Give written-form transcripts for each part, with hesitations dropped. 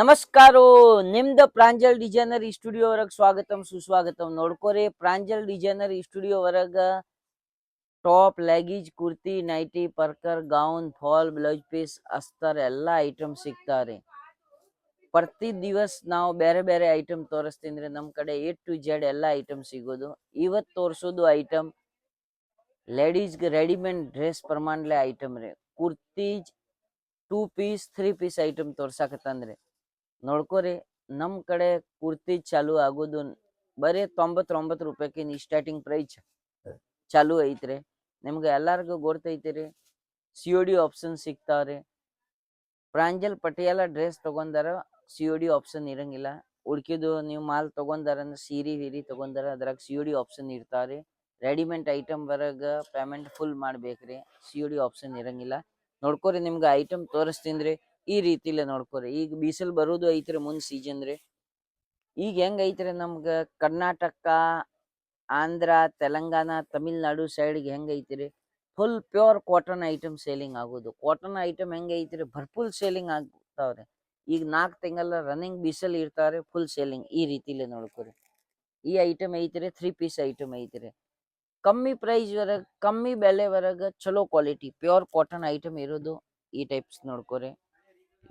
ನಮಸ್ಕಾರ, ನಿಮ್ದು Pranjal designer studio ವರೆಗೆ ಸ್ವಾಗತಂ ಸುಸ್ವಾಗತಂ. ನೋಡ್ಕೋರಿ, ಪ್ರಾಂಜಲ್ ಡಿಸೈನರ್ ಸ್ಟುಡಿಯೋ ವರೆಗ ಟಾಪ್, ಲೆಗೀಜ್, ಕುರ್ತಿ, ನೈಟಿ, ಪರ್ಕರ್, ಗೌನ್, ಫಾಲ್, ಬ್ಲೌಸ್ ಪೀಸ್, ಅಸ್ತರ್ ಎಲ್ಲ ಐಟಮ್ ಸಿಗ್ತಾರೆ. ಪ್ರತಿ ದಿವಸ ನಾವು ಬೇರೆ ಬೇರೆ ಐಟಮ್ ತೋರಿಸ್ತೀನಿ. ನಮ್ಮ ಕಡೆ A to Z ಎಲ್ಲ ಐಟಮ್ ಸಿಗೋದು. ಇವತ್ತು ತೋರಿಸೋದು ಐಟಮ್ ಲೇಡೀಸ್ಗೆ ರೆಡಿಮೇಡ್ ಡ್ರೆಸ್ ಪ್ರಮಾಣಲೆ ಐಟಮ್ ರೀ. ಕುರ್ತೀಜ್ 2 ಪೀಸ್ 3 ಪೀಸ್ ಐಟಮ್ ತೋರ್ಸಾಕತ್ತಂದ್ರಿ. ನೋಡ್ಕೋರಿ, ನಮ್ ಕಡೆ ಕುರ್ತಿ ಚಾಲು ಆಗೋದು ಬರೀ 99 ರೂಪಾಯಿಗೆ ಸ್ಟಾರ್ಟಿಂಗ್ ಪ್ರೈಸ್ ಚಾಲು ಐತ್ರಿ. ನಿಮ್ಗೆ ಎಲ್ಲಾರ್ಗು ಗೊತ್ತೈತಿರಿ, COD ಆಪ್ಷನ್ ಸಿಗ್ತಾವ್ರಿ. ಪ್ರಾಂಜಲ್ ಪಟಿಯಾಲ ಡ್ರೆಸ್ ತಗೊಂಡಾರ COD ಆಪ್ಷನ್ ಇರಂಗಿಲ್ಲ. ಉಳ್ಕಿದು ನೀವು ಮಾಲ್ ತಗೊಂಡಾರ ಅಂದ್ರೆ ಸೀರೆ ಹೀರಿ ತಗೊಂಡಾರ ಅದ್ರಾಗ COD ಆಪ್ಷನ್ ಇರ್ತಾವ್ರಿ. ರೆಡಿಮೇಡ್ ಐಟಮ್ ವರೆಗ ಪೇಮೆಂಟ್ ಫುಲ್ ಮಾಡ್ಬೇಕ್ರಿ, COD ಆಪ್ಷನ್ ಇರಂಗಿಲ್ಲ. ನೋಡ್ಕೋರಿ, ನಿಮ್ಗೆ ಐಟಮ್ ತೋರಿಸ್ತೀನ್ರಿ. ಈ ರೀತಿಲೆ ನೋಡ್ಕೋರಿ. ಈಗ ಬಿಸಿಲು ಬರೋದು ಐತ್ರಿ, ಮುಂದ್ ಸೀಸನ್ ರೀ. ಈಗ ಹೆಂಗ್ ಐತ್ರಿ, ನಮ್ಗ ಕರ್ನಾಟಕ, ಆಂಧ್ರ, ತೆಲಂಗಾಣ, ತಮಿಳ್ನಾಡು ಸೈಡ್ಗೆ ಹೆಂಗ್ ಐತ್ರಿ, full pure cotton item selling ಆಗೋದು. ಕಾಟನ್ ಐಟಮ್ ಹೆಂಗ್ ಐತ್ರಿ, ಭರ್ಪೂರ್ ಸೇಲಿಂಗ್ ಆಗ್ತಾವ್ರಿ. ಈಗ 4 ತಿಂಗಳ ರನ್ನಿಂಗ್ ಬಿಸಿಲ್ ಇರ್ತಾವ್ರಿ, ಫುಲ್ ಸೇಲಿಂಗ್. ಈ ರೀತಿಲೆ ನೋಡ್ಕೋರಿ. ಈ ಐಟಮ್ ಐತ್ರಿ, 3 ಪೀಸ್ ಐಟಮ್ ಐತ್ರಿ. ಕಮ್ಮಿ ಪ್ರೈಸ್ ವರೆಗ, ಕಮ್ಮಿ ಬೆಲೆ ವರೆಗ ಚಲೋ ಕ್ವಾಲಿಟಿ ಪ್ಯೂರ್ ಕಾಟನ್ ಐಟಮ್ ಇರೋದು ಈ ಟೈಪ್ಸ್ ನೋಡ್ಕೋರಿ.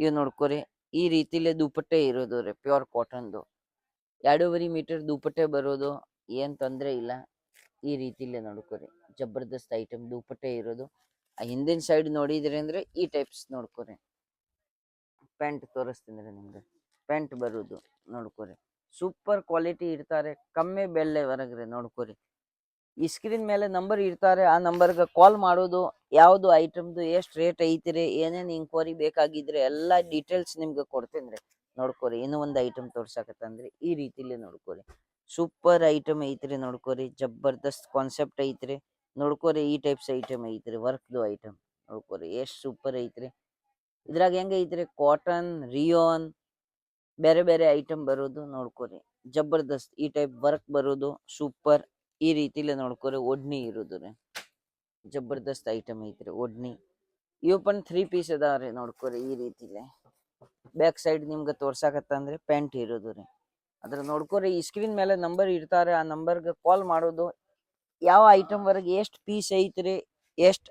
ಇವ್ ನೋಡ್ಕೋರಿ, ಈ ರೀತಿಲೆ ದುಪಟ್ಟೆ ಇರೋದು ರೀ, ಪ್ಯೂರ್ ಕಾಟನ್ದು 2.5 ಮೀಟರ್ ದುಪಟ್ಟೆ ಬರೋದು, ಏನ್ ತೊಂದ್ರೆ ಇಲ್ಲ. ಈ ರೀತಿಲೆ ನೋಡ್ಕೋರಿ, ಜಬರ್ದಸ್ತ್ ಐಟಮ್ ದುಪಟ್ಟೆ ಇರೋದು. ಹಿಂದಿನ ಸೈಡ್ ನೋಡಿದ್ರಿ ಅಂದ್ರೆ ಈ ಟೈಪ್ಸ್ ನೋಡ್ಕೋರಿ. ಪ್ಯಾಂಟ್ ತೋರಿಸ್ತೀನಿ ನಿಮ್ಗೆ. ಪ್ಯಾಂಟ್ ಬರೋದು ನೋಡ್ಕೋರಿ, ಸೂಪರ್ ಕ್ವಾಲಿಟಿ ಇರ್ತಾರೆ, ಕಮ್ಮಿ ಬೆಲೆ ಹೊರಗ್ರಿ. ನೋಡ್ಕೋರಿ, ಈ ಸ್ಕ್ರೀನ್ ಮೇಲೆ ನಂಬರ್ ಇರ್ತಾರೆ, ಆ ನಂಬರ್ಗೆ ಕಾಲ್ ಮಾಡೋದು. ಯಾವ್ದು ಐಟಮ್ದು ಎಷ್ಟು ರೇಟ್ ಐತಿರಿ, ಏನೇನು ಇಂಕ್ವೈರಿ ಬೇಕಾಗಿದ್ರೆ ಎಲ್ಲ ಡೀಟೇಲ್ಸ್ ನಿಮ್ಗೆ ಕೊಡ್ತೇನ್ರಿ. ನೋಡ್ಕೋರಿ, ಇನ್ನೂ ಒಂದು ಐಟಮ್ ತೋರ್ಸಾಕತ್ತಂದ್ರಿ. ಈ ರೀತಿಲಿ ನೋಡ್ಕೋರಿ, ಸೂಪರ್ ಐಟಮ್ ಐತ್ರಿ. ನೋಡ್ಕೋರಿ, ಜಬರ್ದಸ್ತ್ ಕಾನ್ಸೆಪ್ಟ್ ಐತ್ರಿ. ನೋಡ್ಕೋರಿ, ಈ ಟೈಪ್ಸ್ ಐಟಮ್ ಐತ್ರಿ, ವರ್ಕ್ದು ಐಟಮ್. ನೋಡ್ಕೋರಿ, ಎಷ್ಟು ಸೂಪರ್ ಐತ್ರಿ. ಇದ್ರಾಗ ಹೆಂಗ ಐತ್ರಿ, ಕಾಟನ್, ರಿಯೋನ್, ಬೇರೆ ಬೇರೆ ಐಟಮ್ ಬರೋದು. ನೋಡ್ಕೋರಿ, ಜಬರ್ದಸ್ತ್ ಈ ಟೈಪ್ ವರ್ಕ್ ಬರೋದು ಸೂಪರ್. ಈ ರೀತಿಲೆ ನೋಡ್ಕೋರಿ, ಒಡ್ನಿ ಇರೋದು ರೀ, ಜಬರ್ದಸ್ತ್ ಐಟಮ್ ಐತ್ರಿ ಒಡ್ನಿ. ಇವಪ್ಪನ್ 3 ಪೀಸ್ ಅದಾವ್ರಿ. ನೋಡ್ಕೋರಿ, ಈ ರೀತಿಲೆ ಬ್ಯಾಕ್ ಸೈಡ್ ನಿಮ್ಗೆ ತೋರ್ಸಾಕತ್ತಂದ್ರೆ ಪ್ಯಾಂಟ್ ಇರೋದು ರೀ. ಅದ್ರ ನೋಡ್ಕೋರಿ, ಈ ಸ್ಕ್ರೀನ್ ಮೇಲೆ ನಂಬರ್ ಇರ್ತಾರೆ, ಆ ನಂಬರ್ಗೆ ಕಾಲ್ ಮಾಡೋದು. ಯಾವ ಐಟಮ್ ವರೆಗೆ ಎಷ್ಟು ಪೀಸ್ ಐತ್ರಿ, ಎಷ್ಟು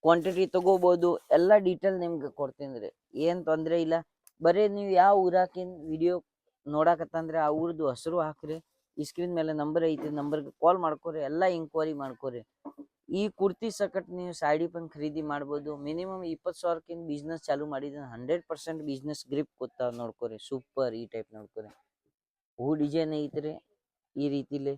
ಕ್ವಾಂಟಿಟಿ ತಗೋಬಹುದು, ಎಲ್ಲ ಡೀಟೇಲ್ ನಿಮ್ಗೆ ಕೊಡ್ತೀನಿ. ಏನ್ ತೊಂದ್ರೆ ಇಲ್ಲ. ಬರೀ ನೀವು ಯಾವ ಊರಾಕಿನ್ ವಿಡಿಯೋ ನೋಡಾಕತ್ತಂದ್ರೆ ಆ ಊರ್ದು ಹೆಸರು ಹಾಕ್ರಿ. ಈ ಸ್ಕ್ರೀನ್ ಮೇಲೆ ನಂಬರ್ ಐತಿ, ನಂಬರ್ಗೆ ಕಾಲ್ ಮಾಡ್ಕೋರಿ, ಎಲ್ಲ ಇಂಕ್ವೈರಿ ಮಾಡ್ಕೋರಿ. ಈ ಕುರ್ತಿ ಸಕಟ್ ನೀವು ಸಾಡಿ ಪನ್ ಖರೀದಿ ಮಾಡ್ಬೋದು. ಮಿನಿಮಮ್ 20,000 ಬಿಸ್ನೆಸ್ ಚಾಲು ಮಾಡಿದ್ರೆ 100% ಬಿಸ್ನೆಸ್ ಗ್ರಿಪ್ ಗೊತ್ತಾವ. ನೋಡ್ಕೋರಿ, ಸೂಪರ್ ಈ ಟೈಪ್ ನೋಡ್ಕೋರಿ. ಹೂ ಡಿಸೈನ್ ಐತ್ರಿ, ಈ ರೀತಿಲಿ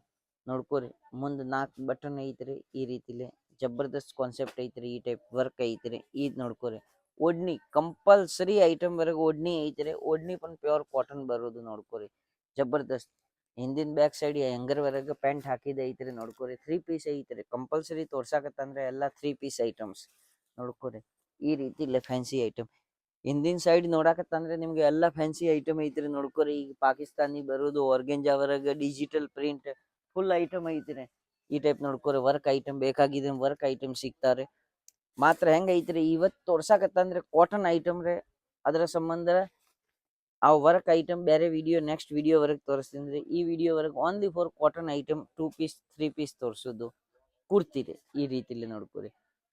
ನೋಡ್ಕೋರಿ. ಮುಂದ್ 4 ಬಟನ್ ಐತ್ರಿ, ಈ ರೀತಿಲಿ ಜಬರ್ದಸ್ತ್ ಕಾನ್ಸೆಪ್ಟ್ ಐತ್ರಿ. ಈ ಟೈಪ್ ವರ್ಕ್ ಐತ್ರಿ. ಇದ್ ನೋಡ್ಕೋರಿ, ಒಡ್ನಿ ಕಂಪಲ್ಸರಿ ಐಟಮ್ ವರೆಗೆ ಒಡ್ನಿ ಐತ್ರಿ. ಒಡ್ನಿ ಪನ್ ಪ್ಯೂರ್ ಕಾಟನ್ ಬರೋದು. ನೋಡ್ಕೋರಿ, ಜಬರ್ದಸ್ತ್. ಹಿಂದಿನ ಬ್ಯಾಕ್ ಸೈಡ್ ಹೆಂಗರ್ ವರೆಗೆ ಪ್ಯಾಂಟ್ ಹಾಕಿದ ಐತ್ರಿ. ನೋಡ್ಕೋರಿ, 3 ಪೀಸ್ ಐತ್ರಿ. ಕಂಪಲ್ಸರಿ ತೋರ್ಸಾಕತ್ತಂದ್ರೆ ಎಲ್ಲ 3 ಪೀಸ್ ಐಟಮ್ಸ್. ನೋಡ್ಕೋರಿ, ಈ ರೀತಿ ಫ್ಯಾನ್ಸಿ ಐಟಮ್. ಹಿಂದಿನ ಸೈಡ್ ನೋಡಾಕತ್ತಂದ್ರೆ ನಿಮ್ಗೆ ಎಲ್ಲ ಫ್ಯಾನ್ಸಿ ಐಟಮ್ ಐತ್ರಿ. ನೋಡ್ಕೋರಿ, ಈಗ ಪಾಕಿಸ್ತಾನಿ ಬರೋದು, ಆರ್ಗೆಂಜಾ ವರೆಗೆ ಡಿಜಿಟಲ್ ಪ್ರಿಂಟ್ ಫುಲ್ ಐಟಮ್ ಐತ್ರಿ. ಈ ಟೈಪ್ ನೋಡ್ಕೋರಿ, ವರ್ಕ್ ಐಟಮ್ ಬೇಕಾಗಿದ್ರೆ ವರ್ಕ್ ಐಟಮ್ ಸಿಗ್ತಾರೆ. ಮಾತ್ರ ಹೆಂಗ ಐತ್ರಿ, ಇವತ್ತು ತೋರ್ಸಾಕತ್ತಂದ್ರೆ ಕಾಟನ್ ಐಟಮ್ ರೀ. ಅದ್ರ ಸಂಬಂಧ ಆ ವರ್ಕ್ ಐಟಮ್ ಬೇರೆ ವಿಡಿಯೋ, ನೆಕ್ಸ್ಟ್ ವಿಡಿಯೋ ವರೆಗೆ ತೋರಿಸ್ತೀನಿ. ಈ ವಿಡಿಯೋ ವರೆಗೆ only for cotton item 2 piece 3 piece ತೋರಿಸೋದು ಕುರ್ತಿ ರೀ. ಈ ರೀತಿಲಿ ನೋಡ್ಕೋರಿ,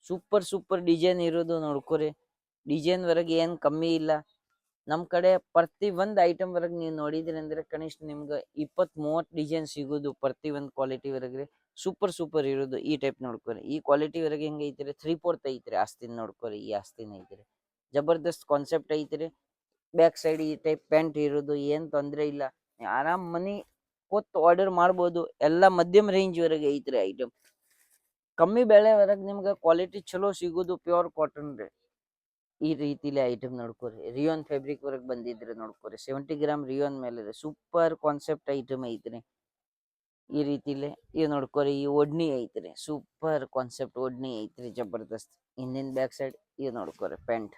ಸೂಪರ್ ಸೂಪರ್ ಡಿಸೈನ್ ಇರೋದು. ನೋಡ್ಕೋರಿ, ಡಿಸೈನ್ ವರೆಗೆ ಏನ್ ಕಮ್ಮಿ ಇಲ್ಲ. ನಮ್ ಕಡೆ ಪ್ರತಿ ಒಂದ್ ಐಟಮ್ ವರೆಗೆ ನೀವು ನೋಡಿದ್ರಿ ಅಂದ್ರೆ ಕನಿಷ್ಠ ನಿಮ್ಗೆ 20-30 ಡಿಸೈನ್ ಸಿಗೋದು. ಪ್ರತಿ ಒಂದ್ ಕ್ವಾಲಿಟಿ ವರೆಗೆ ಸೂಪರ್ ಸೂಪರ್ ಇರೋದು. ಈ ಟೈಪ್ ನೋಡ್ಕೋರಿ, ಈ ಕ್ವಾಲಿಟಿ ವರೆಗೆ ಹೆಂಗ ಐತ್ರಿ, 3/4 ಐತ್ರಿ ಆಸ್ತಿನ್. ನೋಡ್ಕೋರಿ, ಈ ಆಸ್ತಿನ ಐತ್ರಿ, ಜಬರ್ದಸ್ತ್ ಕಾನ್ಸೆಪ್ಟ್ ಐತ್ರಿ. ಬ್ಯಾಕ್ ಸೈಡ್ ಈ ಟೈಪ್ ಪ್ಯಾಂಟ್ ಇರೋದು, ಏನ್ ತೊಂದ್ರೆ ಇಲ್ಲ. ಆರಾಮ್ ಮನಿ ಕೊತ್ತು ಆರ್ಡರ್ ಮಾಡ್ಬೋದು. ಎಲ್ಲ ಮಧ್ಯಮ ರೇಂಜ್ ವರೆಗೆ ಐತ್ರಿ ಐಟಮ್. ಕಮ್ಮಿ ಬೆಳೆ ವರೆಗೆ ನಿಮ್ಗೆ ಕ್ವಾಲಿಟಿ ಚಲೋ ಸಿಗೋದು, ಪ್ಯೂರ್ ಕಾಟನ್ ರೀ. ಈ ರೀತಿಲಿ ಐಟಮ್ ನೋಡ್ಕೋರಿ, ರಿಯೋನ್ ಫ್ಯಾಬ್ರಿಕ್ ವರೆಗೆ ಬಂದಿದ್ರೆ ನೋಡ್ಕೋರಿ. 70 ಗ್ರಾಮ್ ರಿಯೋನ್ ಮೇಲೆ ಸೂಪರ್ ಕಾನ್ಸೆಪ್ಟ್ ಐಟಮ್ ಐತ್ರಿ. ಈ ರೀತಿಲಿ ಇವ್ ನೋಡ್ಕೋರಿ, ಈ ಒಡ್ನಿ ಐತ್ರಿ, ಸೂಪರ್ ಕಾನ್ಸೆಪ್ಟ್ ಒಡ್ನಿ ಐತ್ರಿ, ಜಬರ್ದಸ್ತ್. ಹಿಂದಿನ ಬ್ಯಾಕ್ ಸೈಡ್ ಇವ್ ನೋಡ್ಕೋರಿ, ಪ್ಯಾಂಟ್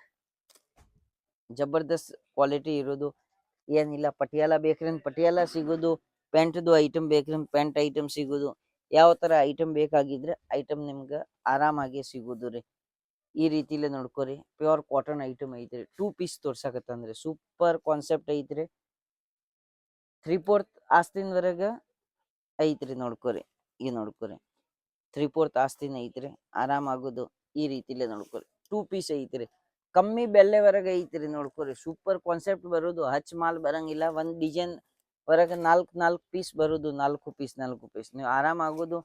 ಜಬರ್ದಸ್ತ್ ಕ್ವಾಲಿಟಿ ಇರೋದು. ಏನಿಲ್ಲ, ಪಟಿಯಾಲ ಬೇಕ್ರಿ ಪಟಿಯಾಲ ಸಿಗೋದು, ಪ್ಯಾಂಟ್ದು ಐಟಮ್ ಬೇಕ್ರಿ ಪ್ಯಾಂಟ್ ಐಟಮ್ ಸಿಗೋದು. ಯಾವ ತರ ಐಟಮ್ ಬೇಕಾಗಿದ್ರೆ ಐಟಮ್ ನಿಮ್ಗೆ ಆರಾಮಾಗಿ ಸಿಗೋದು ರೀ. ಈ ರೀತಿಲೆ ನೋಡ್ಕೊರಿ ಪ್ಯೂರ್ ಕಾಟನ್ ಐಟಮ್ ಐತ್ರಿ 2 ಪೀಸ್ ತೋರ್ಸಾಕತ್ತಂದ್ರೆ ಸೂಪರ್ ಕಾನ್ಸೆಪ್ಟ್ ಐತ್ರಿ 3/4 ಆಸ್ತಿನವರೆಗ ಐತ್ರಿ ನೋಡ್ಕೊರಿ ಈಗ ನೋಡ್ಕೊರಿ 3/4 ಆಸ್ತಿನ ಐತ್ರಿ ಆರಾಮ್ ಆಗೋದು ಈ ರೀತಿಲೆ ನೋಡ್ಕೊರಿ 2 ಪೀಸ್ ಐತ್ರಿ ಕಮ್ಮಿ ಬೆಲೆವರೆಗೆ ಐತ್ರಿ ನೋಡ್ಕೊರಿ ಸೂಪರ್ ಕಾನ್ಸೆಪ್ಟ್ ಬರೋದು ಹಚ್ ಮಾಲ್ ಬರಂಗಿಲ್ಲ ಒಂದ್ ಡಿಸೈನ್ ಹೊರಗೆ 4 ಪೀಸ್ ಬರೋದು 4 ಪೀಸ್ ನೀವು ಆರಾಮ್ ಆಗೋದು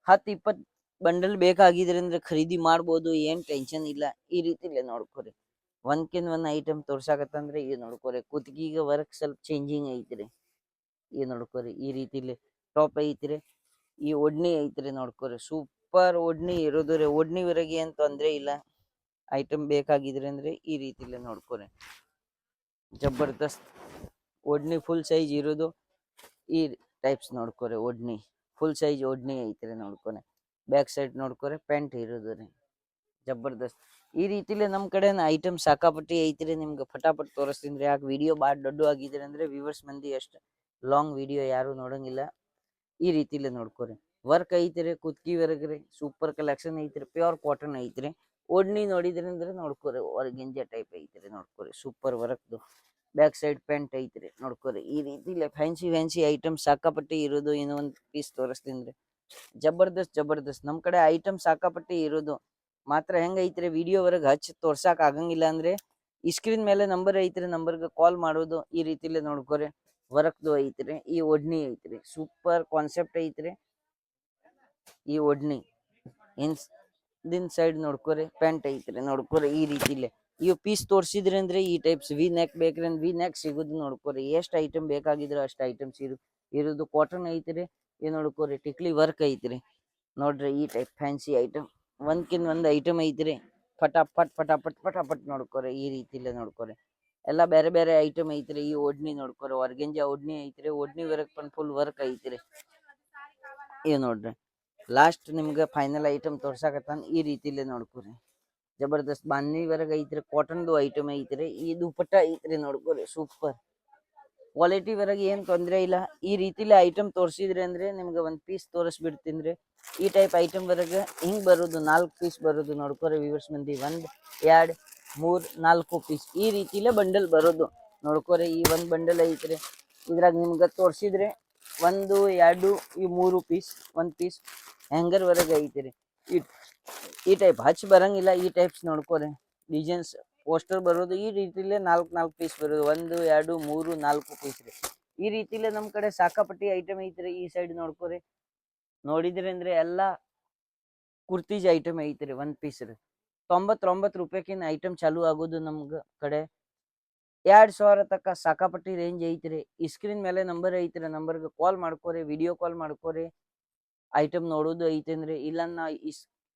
10-20 ಬಂಡಲ್ ಬೇಕಾಗಿದ್ರಿ ಅಂದ್ರೆ ಖರೀದಿ ಮಾಡ್ಬೋದು ಏನ್ ಟೆನ್ಷನ್ ಇಲ್ಲ ಈ ರೀತಿಲೆ ನೋಡ್ಕೊರಿ ಒಂದ್ಕಿನ್ ಒಂದ್ ಐಟಮ್ ತೋರ್ಸಾಕತ್ತಂದ್ರೆ ಈಗ ನೋಡ್ಕೊರಿ ಕುತ್ತಿಗೆಗೆ ವರ್ಕ್ ಸ್ವಲ್ಪ ಚೇಂಜಿಂಗ್ ಐತ್ರಿ ಈಗ ನೋಡ್ಕೊರಿ ಈ ರೀತಿಲಿ ಟಾಪ್ ಐತ್ರಿ ಈ ಒಡ್ನಿ ಐತ್ರಿ ನೋಡ್ಕೊರಿ ಸೂಪರ್ ಒಡ್ನಿ ಇರೋದು ರೀ ಒಡ್ನಿವರೆಗೆ ಏನ್ ತೊಂದ್ರೆ ಇಲ್ಲ ಐಟಮ್ ಬೇಕಾಗಿದ್ರಿ ಅಂದ್ರೆ ಈ ರೀತಿಲೆ ನೋಡ್ಕೊರಿ ಜಬರ್ದಸ್ತ್ ಒಡ್ನಿ ಫುಲ್ ಸೈಜ್ ಇರೋದು ಈ ಟೈಪ್ಸ್ ನೋಡ್ಕೊರಿ ಒಡ್ನಿ ಫುಲ್ ಸೈಜ್ ಒಡ್ನಿ ಐತ್ರಿ ನೋಡ್ಕೊರಿ ಬ್ಯಾಕ್ ಸೈಡ್ ನೋಡ್ಕೊರಿ ಪ್ಯಾಂಟ್ ಇರೋದು ರೀ ಜಬರ್ದಸ್ತ್ ಈ ರೀತಿಲಿ ನಮ್ ಕಡೆ ಐಟಮ್ ಸಾಕಾಪಟ್ಟಿ ಐತ್ರಿ ನಿಮ್ಗೆ ಫಟಾಫಟ್ ತೋರಿಸ್ತೀನಿ ಯಾಕೆ ವಿಡಿಯೋ ಬಾಳ್ ದೊಡ್ಡ ಆಗಿದ್ರೆ ಅಂದ್ರೆ ವ್ಯೂವರ್ಸ್ ಮಂದಿ ಅಷ್ಟ ಲಾಂಗ್ ವಿಡಿಯೋ ಯಾರು ನೋಡಂಗಿಲ್ಲ ಈ ರೀತಿಲಿ ನೋಡ್ಕೊರಿ ವರ್ಕ್ ಐತ್ರಿ ಕುತ್ಕಿವರೆಗ್ರಿ ಸೂಪರ್ ಕಲೆಕ್ಷನ್ ಐತ್ರಿ ಪ್ಯೂರ್ ಕಾಟನ್ ಐತ್ರಿ ಓಡ್ನಿ ನೋಡಿದ್ರಿ ಅಂದ್ರೆ ನೋಡ್ಕೊರಿ ಹೊರಗಿಂಜ ಟೈಪ್ ಐತ್ರಿ ನೋಡ್ಕೊರಿ ಸೂಪರ್ ವರ್ಕ್ದು ಬ್ಯಾಕ್ ಸೈಡ್ ಪ್ಯಾಂಟ್ ಐತ್ರಿ ನೋಡ್ಕೊರಿ ಈ ರೀತಿಲಿ ಫ್ಯಾನ್ಸಿ ಐಟಮ್ ಸಾಕಾಪಟ್ಟಿ ಇರೋದು ಇನ್ನೂ ಒಂದ್ ಪೀಸ್ ತೋರಿಸ್ತೀನಿ ಜಬರ್ದಸ್ತ್ ನಮ್ ಕಡೆ ಐಟಮ್ ಸಾಕಾಪಟ್ಟಿ ಇರೋದು ಮಾತ್ರ ಹೆಂಗ್ ಐತ್ರಿ ವಿಡಿಯೋ ವರೆಗೆ ಹಚ್ಚಿ ತೋರ್ಸಾಕ್ ಆಗಂಗಿಲ್ಲ ಅಂದ್ರೆ ಈ ಸ್ಕ್ರೀನ್ ಮೇಲೆ ನಂಬರ್ ಐತ್ರಿ ನಂಬರ್ಗೆ ಕಾಲ್ ಮಾಡೋದು ಈ ರೀತಿಲಿ ನೋಡ್ಕೊರಿ ವರ್ಕ್ದು ಐತ್ರಿ ಈ ಒಡ್ನಿ ಐತ್ರಿ ಸೂಪರ್ ಕಾನ್ಸೆಪ್ಟ್ ಐತ್ರಿ ಈ ಒಡ್ನಿ ದಿನ್ ಸೈಡ್ ನೋಡ್ಕೊರಿ ಪ್ಯಾಂಟ್ ಐತ್ರಿ ನೋಡ್ಕೊರಿ ಈ ರೀತಿಲಿ ಇವ್ ಪೀಸ್ ತೋರ್ಸಿದ್ರಿ ಅಂದ್ರೆ ಈ ಟೈಪ್ಸ್ ವಿ ನೆಕ್ ಬೇಕ್ರಿ ವಿ ನೆಕ್ ಸಿಗುದು ನೋಡ್ಕೊರಿ ಎಷ್ಟ್ ಐಟಮ್ ಬೇಕಾಗಿದ್ರ ಅಷ್ಟ್ ಐಟಮ್ಸ್ ಇರೋದು ಕಾಟನ್ ಐತ್ರಿ ಈ ನೋಡ್ಕೊರಿ ಟಿಕ್ಲಿ ವರ್ಕ್ ಐತ್ರಿ ನೋಡ್ರಿ ಈ ಟೈಪ್ ಫ್ಯಾನ್ಸಿ ಐಟಮ್ ಒಂದ್ಕಿನ್ ಒಂದ್ ಐಟಮ್ ಐತ್ರಿ ಫಟಾಫಟ್ ನೋಡ್ಕೊರಿ ಈ ರೀತಿಲೆ ನೋಡ್ಕೊರಿ ಎಲ್ಲಾ ಬೇರೆ ಬೇರೆ ಐಟಮ್ ಐತ್ರಿ ಈ ಒಡ್ನಿ ನೋಡ್ಕೊರಿ ಹೊರ್ಗಿಂಜ ಒಡ್ನಿ ಐತ್ರಿ ಒಡ್ನಿ ವರ್ಕ್ ಫುಲ್ ವರ್ಕ್ ಐತ್ರಿ ಈ ನೋಡ್ರಿ ಲಾಸ್ಟ್ ನಿಮ್ಗೆ ಫೈನಲ್ ಐಟಮ್ ತೋರ್ಸಾಕತ್ತಾನ ಈ ರೀತಿಲೆ ನೋಡ್ಕೊರಿ ಜಬರ್ದಸ್ತ್ ಬಾನ್ನಿವರೆಗ ಐತ್ರಿ ಕಾಟನ್ದು ಐಟಮ್ ಐತ್ರಿ ಈ ದುಪಟ್ಟ ಐತ್ರಿ ನೋಡ್ಕೊರಿ ಸೂಪರ್ ಕ್ವಾಲಿಟಿ ವರೆಗೆ ಏನ್ ತೊಂದ್ರೆ ಇಲ್ಲ ಈ ರೀತಿಲಿ ಐಟಮ್ ತೋರ್ಸಿದ್ರಿ ಅಂದ್ರೆ ನಿಮ್ಗೆ ಒಂದ್ ಪೀಸ್ ತೋರಿಸ್ಬಿಡ್ತೀನಿ ಈ ಟೈಪ್ ಐಟಮ್ ವರೆಗೆ ಹಿಂಗ್ ಬರೋದು 4 ಪೀಸ್ ಬರೋದು ನೋಡ್ಕೊರಿ ವ್ಯೂವರ್ಸ್ ಮಂದಿ 1 2 3 4 ಪೀಸ್ ಈ ರೀತಿಲೇ ಬಂಡಲ್ ಬರೋದು ನೋಡ್ಕೊರಿ ಈ ಒಂದ್ ಬಂಡಲ್ ಐತ್ರಿ ಇದ್ರಾಗ ನಿಮ್ಗೆ ತೋರ್ಸಿದ್ರೆ 1 2 ಈ 3 ಪೀಸ್ ಒಂದ್ ಪೀಸ್ ಹ್ಯಾಂಗರ್ ವರೆಗೆ ಐತ್ರಿ ಈ ಟೈಪ್ ಹಚ್ ಬರಂಗಿಲ್ಲ ಈ ಟೈಪ್ಸ್ ನೋಡ್ಕೊರಿ ಡಿಸೈನ್ಸ್ ಪೋಸ್ಟರ್ ಬರೋದು ಈ ರೀತಿಲೇ 4 ಪೀಸ್ ಬರೋದು 1 2 3 4 ಪೀಸ್ ರೀ ಈ ರೀತಿಲೇ ನಮ್ ಕಡೆ ಸಾಕಾಪಟ್ಟಿ ಐಟಮ್ ಐತ್ರಿ ಈ ಸೈಡ್ ನೋಡ್ಕೊರಿ ನೋಡಿದ್ರಿ ಅಂದ್ರೆ ಎಲ್ಲಾ ಕುರ್ತೀಜ್ ಐಟಮ್ ಐತ್ರಿ ಒಂದ್ ಪೀಸ್ ರೀ 99 ರೂಪಾಯಿಕಿನ್ ಐಟಮ್ ಚಾಲು ಆಗೋದು ನಮ್ಗ ಕಡೆ 2000 ತಕ್ಕ ಸಾಕಾಪಟ್ಟಿ ರೇಂಜ್ ಐತ್ರಿ ಈ ಸ್ಕ್ರೀನ್ ಮೇಲೆ ನಂಬರ್ ಐತ್ರಿ ನಂಬರ್ಗೆ ಕಾಲ್ ಮಾಡ್ಕೊರಿ ವಿಡಿಯೋ ಕಾಲ್ ಮಾಡ್ಕೊರಿ ಐಟಮ್ ನೋಡೋದು ಐತೇನ್ರಿ ಇಲ್ಲ ನಾ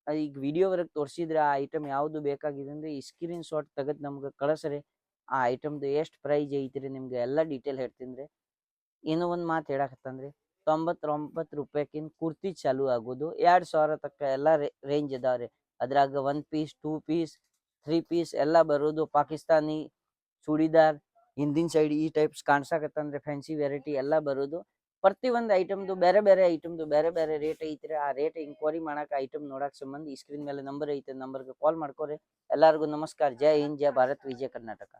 ಈಗ ವಿಡಿಯೋ ವರೆಗೆ ತೋರಿಸಿದ್ರೆ ಆ ಐಟಮ್ ಯಾವ್ದು ಬೇಕಾಗಿದೆ ಅಂದ್ರೆ ಈ ಸ್ಕ್ರೀನ್ ಶಾಟ್ ತೆಗೆದು ನಮ್ಗೆ ಕಳಿಸ್ರಿ ಆ ಐಟಮ್ದು ಎಷ್ಟು ಪ್ರೈಸ್ ಐತ್ರಿ ನಿಮ್ಗೆ ಎಲ್ಲ ಡೀಟೇಲ್ ಹೇಳ್ತೀನಿ ಏನೋ ಒಂದ್ ಮಾತು ಹೇಳಕತ್ತಂದ್ರಿ 99 ರೂಪಾಯಿಕಿನ್ ಕುರ್ತಿ ಚಾಲು ಆಗೋದು 2000 ತಕ್ಕ ಎಲ್ಲ ರೇಂಜ್ ಅದಾವ್ರಿ ಅದ್ರಾಗ 1 ಪೀಸ್ 2 ಪೀಸ್ 3 ಪೀಸ್ ಎಲ್ಲ ಬರೋದು ಪಾಕಿಸ್ತಾನಿ ಚೂಡಿದಾರ್ ಹಿಂದಿನ ಸೈಡ್ ಈ ಟೈಪ್ಸ್ ಕಾಣ್ಸಾಕತ್ತಂದ್ರೆ ಫ್ಯಾನ್ಸಿ ವೆರೈಟಿ ಎಲ್ಲ ಬರೋದು ಪ್ರತಿ ಒಂದು ಐಟಮ್ದು ಬೇರೆ ಬೇರೆ ಐಟಮ್ದು ಬೇರೆ ಬೇರೆ ರೇಟ್ ಐತ್ರಿ ಆ ರೇಟ್ ಇನ್ಕ್ವೈರಿ ಮಾಡಕ್ ಐಟಮ್ ನೋಡಕ್ ಸಂಬಂಧ ಈ ಸ್ಕ್ರೀನ್ ಮೇಲೆ ನಂಬರ್ ಐತೆ ನಂಬರ್ಗೆ ಕಾಲ್ ಮಾಡ್ಕೊರಿ ಎಲ್ಲರಿಗೂ ನಮಸ್ಕಾರ ಜೈ ಹಿಂದ್ ಜೈ ಭಾರತ್ ವಿಜಯ ಕರ್ನಾಟಕ